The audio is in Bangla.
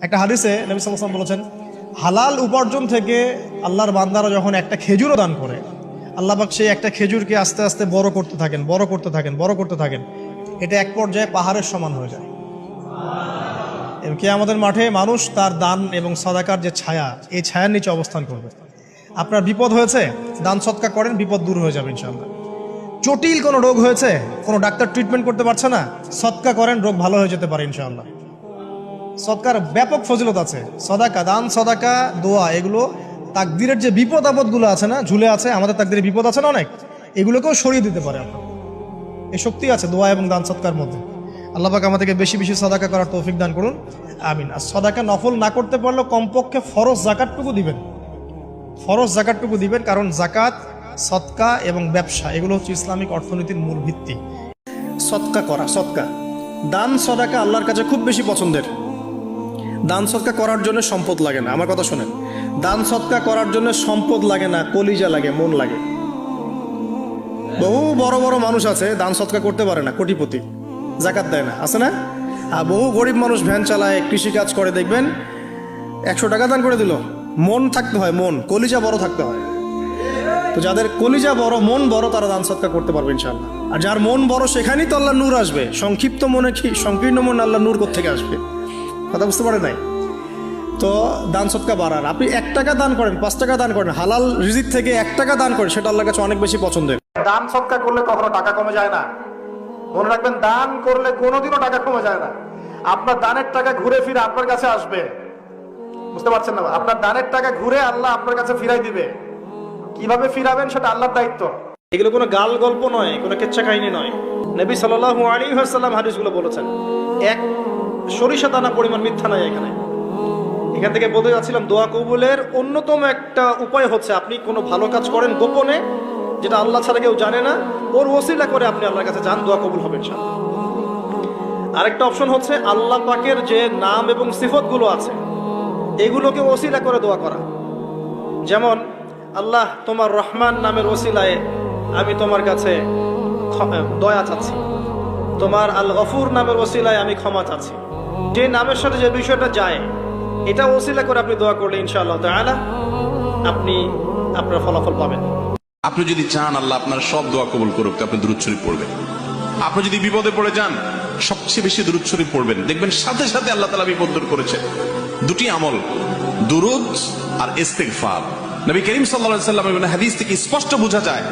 একটা হাদিসে নবী সাল্লাল্লাহু আলাইহি ওয়াসাল্লাম বলেছেন, হালাল উপার্জন থেকে আল্লাহর বান্দারা যখন একটা খেজুরও দান করে, আল্লাহ পাক সেই একটা খেজুরকে আস্তে আস্তে বড় করতে থাকেন, বড় করতে থাকেন, বড় করতে থাকেন। এটা এক পর্যায়ে পাহাড়ের সমান হয়ে যায়। এবং কিয়ামতের মাঠে মানুষ তার দান এবং সাদাকার যে ছায়া, এই ছায়ার নিচে অবস্থান করবে। আপনার বিপদ হয়েছে, দান সৎকা করেন, বিপদ দূর হয়ে যাবে ইনশাআল্লাহ। জটিল কোনো রোগ হয়েছে, কোনো ডাক্তার ট্রিটমেন্ট করতে পারছে না, সৎকা করেন, রোগ ভালো হয়ে যেতে পারে ইনশাআল্লাহ। সৎকার ব্যাপক ফজিলত আছে। সদাকা, দান সদাকা, দোয়া, এগুলো তাকদিরের যে বিপদ আপদগুলো আছে না, ঝুলে আছে, আমাদের তাকদিরে বিপদ আছে না অনেক, এগুলোকেও সরিয়ে দিতে পারে আপনার। এই শক্তি আছে দোয়া এবং দান সৎকার মধ্যে। আল্লাহ পাক আমাদেরকে বেশি বেশি সদাকা করার তৌফিক দান করুন, আমিন। আর সদাকা নফল না করতে পারলেও কমপক্ষে ফরজ জাকাতটুকু দিবেন, ফরজ জাকাতটুকু দিবেন, কারণ জাকাত, সৎকা এবং ব্যবসা এগুলো হচ্ছে ইসলামিক অর্থনীতির মূল ভিত্তি। সৎকা করা, সৎকা, দান সদাকা আল্লাহর কাছে খুব বেশি পছন্দের। দান সৎকা করার জন্য সম্পদ লাগে না, আমার কথা শোনেন, দান সৎকা করার জন্য সম্পদ লাগে না, কলিজা লাগে, মন লাগে। বহু বড় বড় মানুষ আছে দান সৎকা করতে পারে না, কোটিপতি, জাকাত দেয় না, আছে না? আর বহু গরিব মানুষ ভ্যান চালায়, কৃষিকাজ করে, দেখবেন 100 টাকা দান করে দিল। মন থাকতে হয়, মন, কলিজা বড় থাকতে হয়। তো যাদের কলিজা বড়, মন বড়, তারা দান সৎকা করতে পারবে ইনশাআল্লাহ। আর যার মন বড়, সেখানেই তো আল্লাহ নূর আসবে। সংক্ষিপ্ত মনে কি, সংকীর্ণ মনে আল্লাহ নূর কোত্থেকে আসবে? কথা বুঝতে পারে নাই? তো দান সৎকা বাড়ান। আপনি 1 টাকা দান করেন, 5 টাকা দান করেন, হালাল রিজিক থেকে 1 টাকা দান করেন, সেটা আল্লাহর কাছে অনেক বেশি পছন্দের। দান সৎকা করলে কখনো টাকা কমে যায় না, মনে রাখবেন। দান করলে কোনোদিনও টাকা কমে যায় না। আপনার দানের টাকা ঘুরে ফিরে আপনার কাছে আসবে, বুঝতে পারছেন না? আপনার দানের টাকা ঘুরে আল্লাহ আপনার কাছে ফিরাই দিবে। কিভাবে ফিরাবেন সেটা আল্লাহর দায়িত্ব। এগুলো কোনো গাল গল্প নয়, কোনো কেচ্ছা কাহিনী নয়। নবী সাল্লাল্লাহু আলাইহি ওয়াসাল্লাম হাদিসগুলো বলেছেন, এক সরিষা দানা পরিমাণ মিথ্যা নাই এখানে। এখান থেকে বলতে যাচ্ছিলাম, দোয়া কবুলের অন্যতম একটা উপায় হচ্ছে আপনি কোনো ভালো কাজ করেন গোপনে, যেটা আল্লাহ ছাড়া কেউ জানে না, ওর ওসিলা করে আপনি আল্লাহর কাছে যান, দোয়া কবুল হবে ইনশাআল্লাহ। আরেকটা অপশন হচ্ছে আল্লাহ পাকের যে নাম এবং সিফতগুলো আছে, এগুলোকে ওসিলা করে দোয়া করা। যেমন, আল্লাহ তোমার রহমান নামের ওসিলায় আমি তোমার কাছে দয়া চাচ্ছি, তোমার আল গফুর নামের ওসিলায় আমি ক্ষমা চাচ্ছি। যে নামের সাথে যে বিষয়টা যায়, এটা ওসিলা করে আপনি দোয়া করলে ইনশাআল্লাহ তাআলা আপনি আপনার ফলাফল পাবেন। আপনি যদি চান আল্লাহ আপনার সব দোয়া কবুল করুক, আপনি দুরূদ শরীফ পড়বেন। আপনি যদি বিপদে পড়ে যান, সবচেয়ে বেশি দুরূদ শরীফ পড়বেন, দেখবেন সাথে সাথে আল্লাহ তাআলা বিপদ দূর করেছেন। দুটি আমল, দুরূদ আর ইস্তিগফার। নবী করিম সাল্লাল্লাহু আলাইহি ওয়াসাল্লামের হাদিস থেকে স্পষ্ট বোঝা যায়